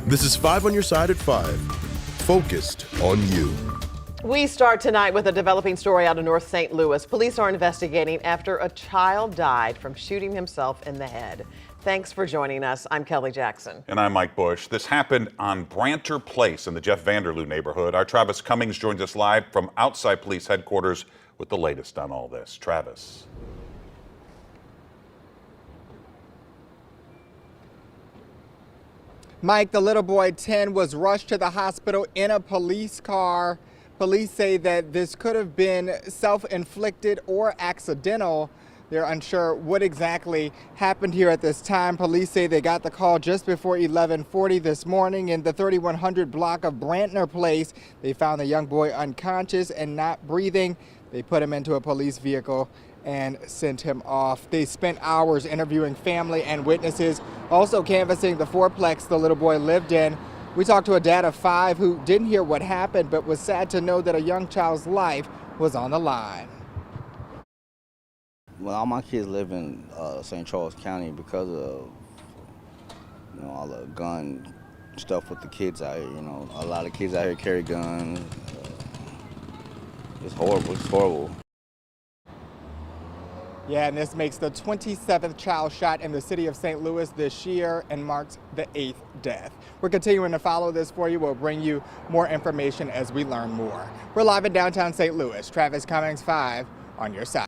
This is 5 on your side at 5. Focused on you. We start tonight with a developing story out of North St. Louis. Police are investigating after a child died from shooting himself in the head. Thanks for joining us. I'm Kelly Jackson. And I'm Mike Bush. This happened on Branter Place in the Jeff Vanderloo neighborhood. Our Travis Cummings joins us live from outside police headquarters with the latest on all this. Travis. Mike, the little boy 10 was rushed to the hospital in a police car. Police say that this could have been self-inflicted or accidental. They're unsure what exactly happened here at this time. Police say they got the call just before 11:40 this morning in the 3100 block of Brantner Place. They found the young boy unconscious and not breathing. They put him into a police vehicle and sent him off. They spent hours interviewing family and witnesses, also canvassing the fourplex the little boy lived in. We talked to a dad of 5 who didn't hear what happened, but was sad to know that a young child's life was on the line. Well, all my kids live in St. Charles County because of all the gun stuff with the kids out here. A lot of kids out here carry guns. It's horrible. It's horrible. Yeah, and this makes the 27th child shot in the city of St. Louis this year and marks the 8th death. We're continuing to follow this for you. We'll bring you more information as we learn more. We're live in downtown St. Louis. Travis Cummings, 5 on your side.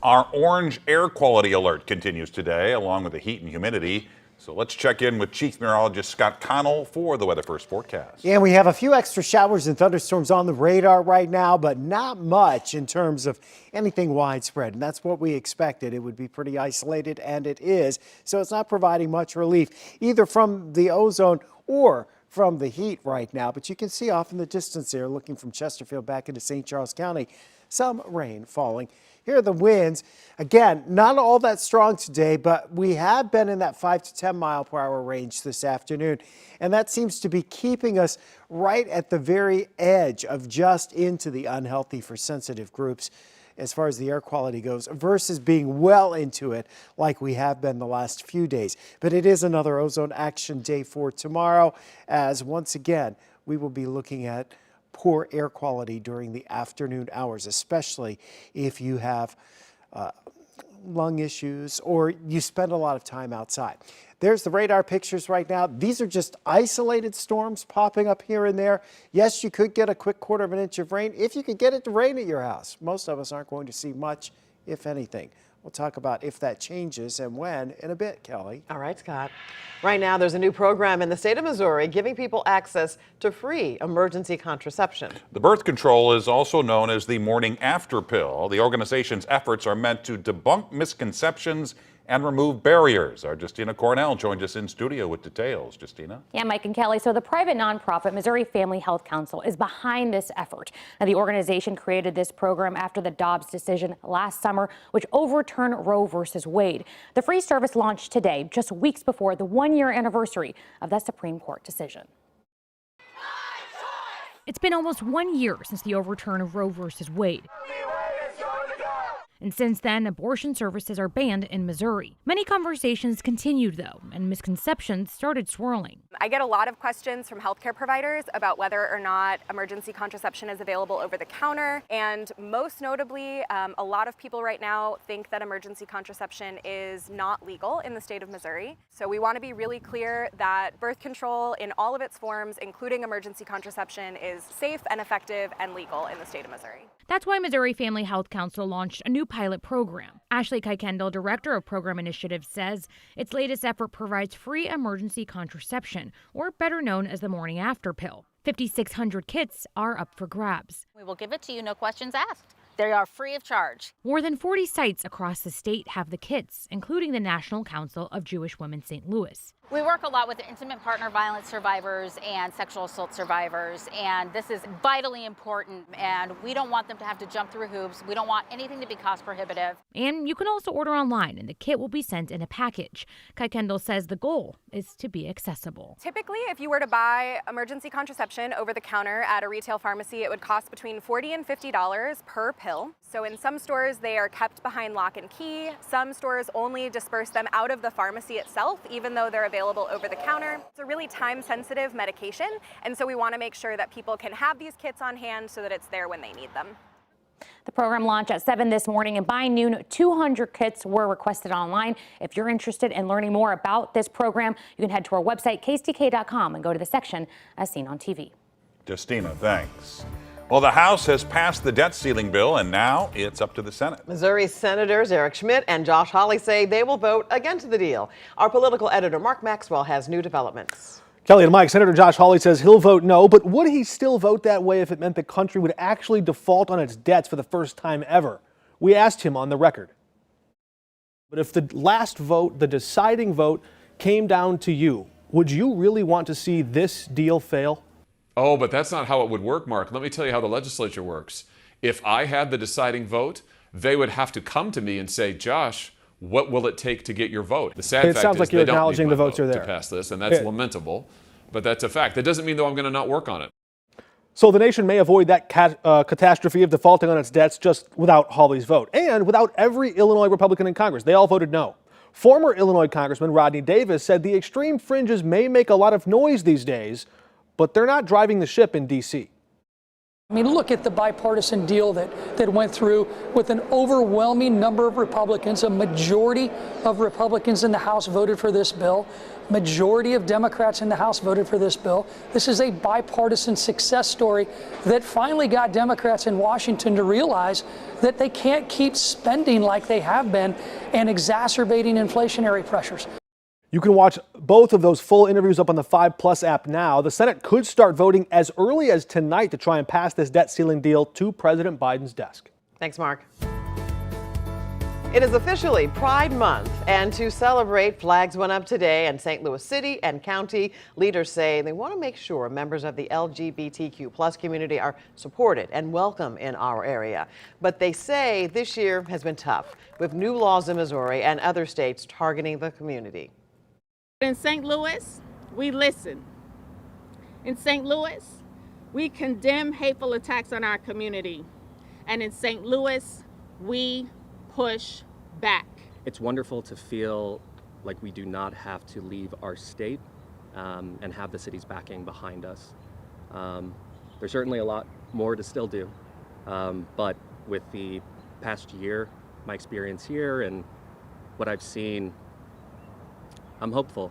Our orange air quality alert continues today, along with the heat and humidity. So let's check in with Chief Meteorologist Scott Connell for the Weather First forecast. And we have a few extra showers and thunderstorms on the radar right now, but not much in terms of anything widespread. And that's what we expected. It would be pretty isolated, and it is. So it's not providing much relief either from the ozone or from the heat right now. But you can see off in the distance there, looking from Chesterfield back into St. Charles County, some rain falling. Here are the winds. Again, not all that strong today, but we have been in that 5 to 10 mile per hour range this afternoon. And that seems to be keeping us right at the very edge of just into the unhealthy for sensitive groups as far as the air quality goes, versus being well into it like we have been the last few days. But it is another ozone action day for tomorrow, as once again, we will be looking at poor air quality during the afternoon hours, especially if you have lung issues or you spend a lot of time outside. There's the radar pictures right now. These are just isolated storms popping up here and there. Yes, you could get a quick 1/4 inch of rain if you could get it to rain at your house. Most of us aren't going to see much, if anything. We'll talk about if that changes and when in a bit, Kelly. All right, Scott. Right now, there's a new program in the state of Missouri giving people access to free emergency contraception. The birth control is also known as the morning after pill. The organization's efforts are meant to debunk misconceptions and remove barriers. Our Justina Cornell joins us in studio with details. Justina? Yeah, Mike and Kelly. So the private nonprofit Missouri Family Health Council is behind this effort. Now, the organization created this program after the Dobbs decision last summer, which overturned Roe versus Wade. The free service launched today, just weeks before the 1-year anniversary of that Supreme Court decision. It's been almost 1 year since the overturn of Roe versus Wade. And since then, abortion services are banned in Missouri. Many conversations continued, though, and misconceptions started swirling. I get a lot of questions from healthcare providers about whether or not emergency contraception is available over the counter. And most notably, a lot of people right now think that emergency contraception is not legal in the state of Missouri. So we want to be really clear that birth control in all of its forms, including emergency contraception, is safe and effective and legal in the state of Missouri. That's why Missouri Family Health Council launched a new pilot program. Ashley Kuykendall, director of program initiatives, says its latest effort provides free emergency contraception, or better known as the morning after pill. 5,600 kits are up for grabs. We will give it to you, no questions asked. They are free of charge. More than 40 sites across the state have the kits, including the National Council of Jewish Women St. Louis. We work a lot with intimate partner violence survivors and sexual assault survivors, and this is vitally important, and we don't want them to have to jump through hoops. We don't want anything to be cost prohibitive. And you can also order online, and the kit will be sent in a package. Kuykendall says the goal is to be accessible. Typically, if you were to buy emergency contraception over the counter at a retail pharmacy, it would cost between $40 and $50 per pill. So in some stores, they are kept behind lock and key. Some stores only disperse them out of the pharmacy itself, even though they're available over the counter. It's a really time-sensitive medication, and so we want to make sure that people can have these kits on hand so that it's there when they need them. The program launched at 7 this morning, and by noon, 200 kits were requested online. If you're interested in learning more about this program, you can head to our website, ksdk.com, and go to the section as seen on TV. Justina, thanks. Well, the House has passed the debt ceiling bill, and now it's up to the Senate. Missouri Senators Eric Schmitt and Josh Hawley say they will vote against the deal. Our political editor Mark Maxwell has new developments. Kelly and Mike, Senator Josh Hawley says he'll vote no, but would he still vote that way if it meant the country would actually default on its debts for the first time ever? We asked him on the record. But if the last vote, the deciding vote, came down to you, would you really want to see this deal fail? Oh, but that's not how it would work, Mark. Let me tell you how the legislature works. If I had the deciding vote, they would have to come to me and say, Josh, what will it take to get your vote? The sad fact sounds is like you're they don't acknowledging need the my votes are vote there to pass this, and that's lamentable, but that's a fact. That doesn't mean, though, I'm going to not work on it. So the nation may avoid that catastrophe of defaulting on its debts just without Hawley's vote and without every Illinois Republican in Congress. They all voted no. Former Illinois Congressman Rodney Davis said the extreme fringes may make a lot of noise these days, but they're not driving the ship in D.C. I mean, look at the bipartisan deal that went through with an overwhelming number of Republicans. A majority of Republicans in the House voted for this bill. Majority of Democrats in the House voted for this bill. This is a bipartisan success story that finally got Democrats in Washington to realize that they can't keep spending like they have been and exacerbating inflationary pressures. You can watch both of those full interviews up on the 5+ app now. The Senate could start voting as early as tonight to try and pass this debt ceiling deal to President Biden's desk. Thanks, Mark. It is officially Pride Month, and to celebrate, flags went up today in St. Louis City and County. Leaders say they want to make sure members of the LGBTQ+ community are supported and welcome in our area. But they say this year has been tough, with new laws in Missouri and other states targeting the community. In St. Louis, we listen. In St. Louis, we condemn hateful attacks on our community. And in St. Louis, we push back. It's wonderful to feel like we do not have to leave our state and have the city's backing behind us. There's certainly a lot more to still do, but with the past year, my experience here and what I've seen, I'm hopeful.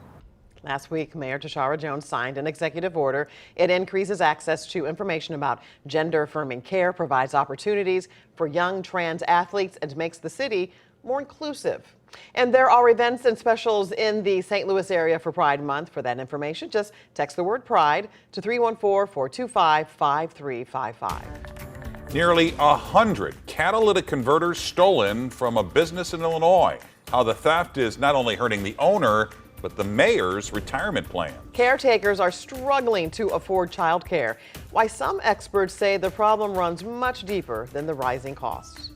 Last week, Mayor Tashara Jones signed an executive order. It increases access to information about gender-affirming care, provides opportunities for young trans athletes, and makes the city more inclusive. And there are events and specials in the St. Louis area for Pride Month. For that information, just text the word PRIDE to 314-425-5355. Nearly 100 catalytic converters stolen from a business in Illinois. How the theft is not only hurting the owner, but the mayor's retirement plan. Caretakers are struggling to afford child care. Why some experts say the problem runs much deeper than the rising costs.